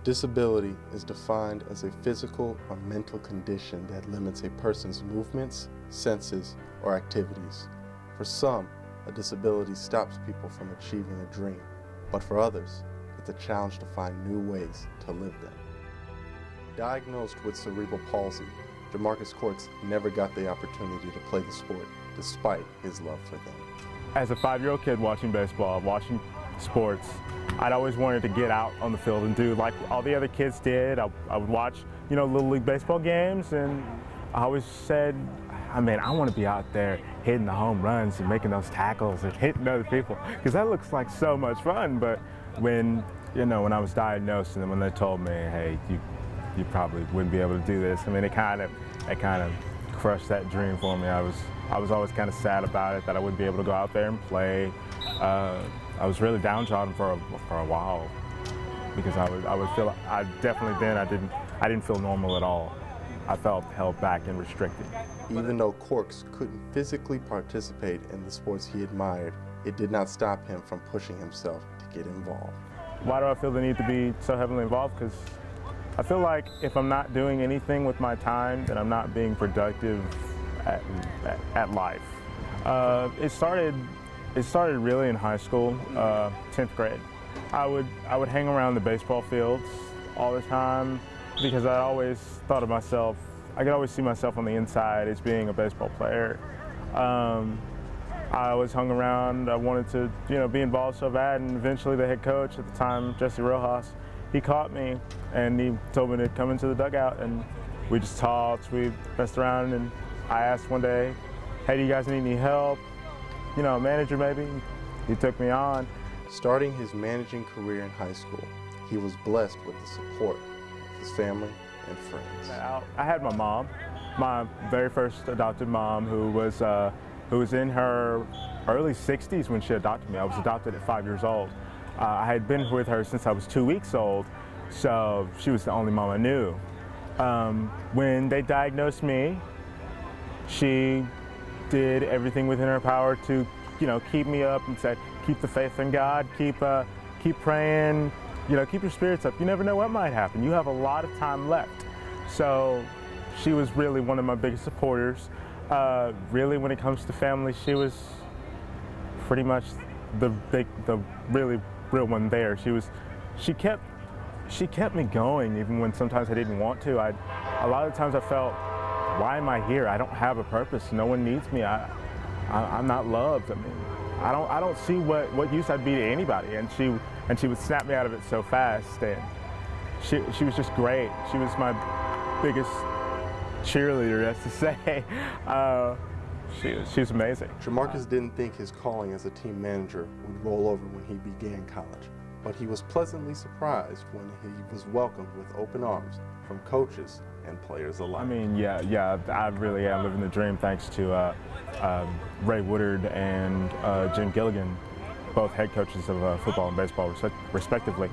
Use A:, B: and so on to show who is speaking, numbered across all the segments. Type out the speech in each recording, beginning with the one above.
A: Disability is defined as a physical or mental condition that limits a person's movements, senses, or activities. For some, a disability stops people from achieving a dream, but for others, it's a challenge to find new ways to live them. Diagnosed with cerebral palsy, Jamarcus Corks never got the opportunity to play the sport, despite his love for them.
B: As a 5-year-old kid watching baseball, watching sports, I'd always wanted to get out on the field and do like all the other kids did. I would watch, Little League baseball games, and I always said, I want to be out there hitting the home runs and making those tackles and hitting other people, because that looks like so much fun. But when I was diagnosed and then when they told me, hey, you probably wouldn't be able to do this, it kind of crushed that dream for me. I was always kind of sad about it, that I wouldn't be able to go out there and play. I was really downtrodden for a while, because I didn't feel normal at all. I felt held back and restricted.
A: Even though Corks couldn't physically participate in the sports he admired, it did not stop him from pushing himself to get involved.
B: Why do I feel the need to be so heavily involved? Because I feel like if I'm not doing anything with my time, then I'm not being productive at life. It started really in high school, 10th grade. I would hang around the baseball fields all the time, because I always thought of myself, I could always see myself on the inside as being a baseball player. I always hung around. I wanted to, be involved so bad, and eventually the head coach at the time, Jesse Rojas, he caught me and he told me to come into the dugout, and we just talked, we messed around, and I asked one day, hey, do you guys need any help? A manager maybe? He took me on.
A: Starting his managing career in high school, he was blessed with the support of his family and friends.
B: I had my mom, my very first adopted mom, who was in her early 60s when she adopted me. I was adopted at 5 years old. I had been with her since I was 2 weeks old, so she was the only mom I knew. When they diagnosed me, she did everything within her power to, keep me up, and said, keep the faith in God, keep praying, keep your spirits up. You never know what might happen. You have a lot of time left. So she was really one of my biggest supporters. Really, when it comes to family, she was pretty much the really real one there. She kept me going even when sometimes I didn't want to. A lot of times I felt, why am I here? I don't have a purpose. No one needs me. I'm not loved. I don't see what use I'd be to anybody. And she would snap me out of it so fast. And she was just great. She was my biggest cheerleader, that's to say. She was amazing.
A: Jamarcus didn't think his calling as a team manager would roll over when he began college, but he was pleasantly surprised when he was welcomed with open arms from coaches and players alike.
B: Yeah, I really am living the dream, thanks to Ray Woodard and Jim Gilligan, both head coaches of football and baseball, respectively.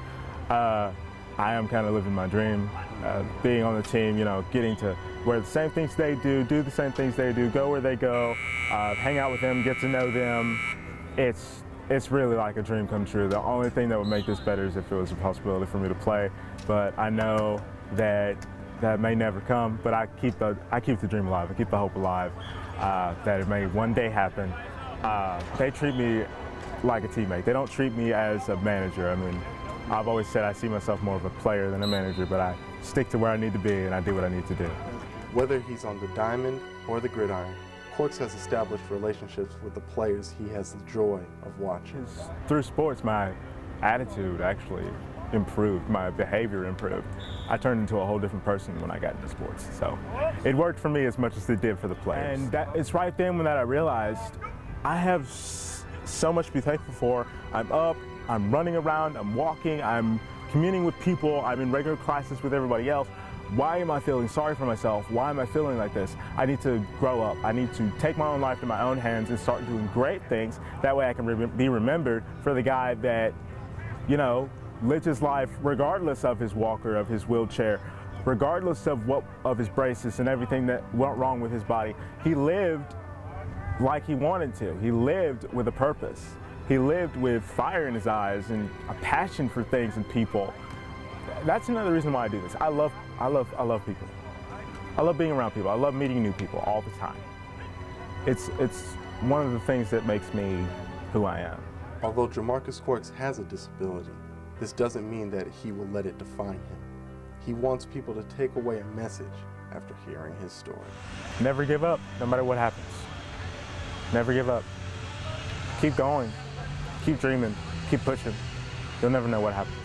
B: I am kind of living my dream, being on the team, getting to wear the same things they do the same things they do, go where they go, hang out with them, get to know them. It's really like a dream come true. The only thing that would make this better is if it was a possibility for me to play, but I know that may never come, but I keep the dream alive, I keep the hope alive, that it may one day happen. They treat me like a teammate. They don't treat me as a manager. I've always said I see myself more of a player than a manager, but I stick to where I need to be and I do what I need to do.
A: Whether he's on the diamond or the gridiron, Corks has established relationships with the players he has the joy of watching.
B: Through sports, my attitude actually improved, my behavior improved. I turned into a whole different person when I got into sports. So it worked for me as much as it did for the players. And it's right then when I realized I have so much to be thankful for. I'm up, I'm running around, I'm walking, I'm communing with people, I'm in regular classes with everybody else. Why am I feeling sorry for myself? Why am I feeling like this? I need to grow up. I need to take my own life in my own hands and start doing great things. That way I can be remembered for the guy that, lived his life regardless of his walker, of his wheelchair, regardless of his braces and everything that went wrong with his body. He lived like he wanted to. He lived with a purpose. He lived with fire in his eyes and a passion for things and people. that's another reason why I do this. I love people. I love being around people. I love meeting new people all the time. It's one of the things that makes me who I am.
A: Although Jamarcus Corks has a disability, this doesn't mean that he will let it define him. He wants people to take away a message after hearing his story.
B: Never give up, no matter what happens. Never give up. Keep going, keep dreaming, keep pushing. You'll never know what happens.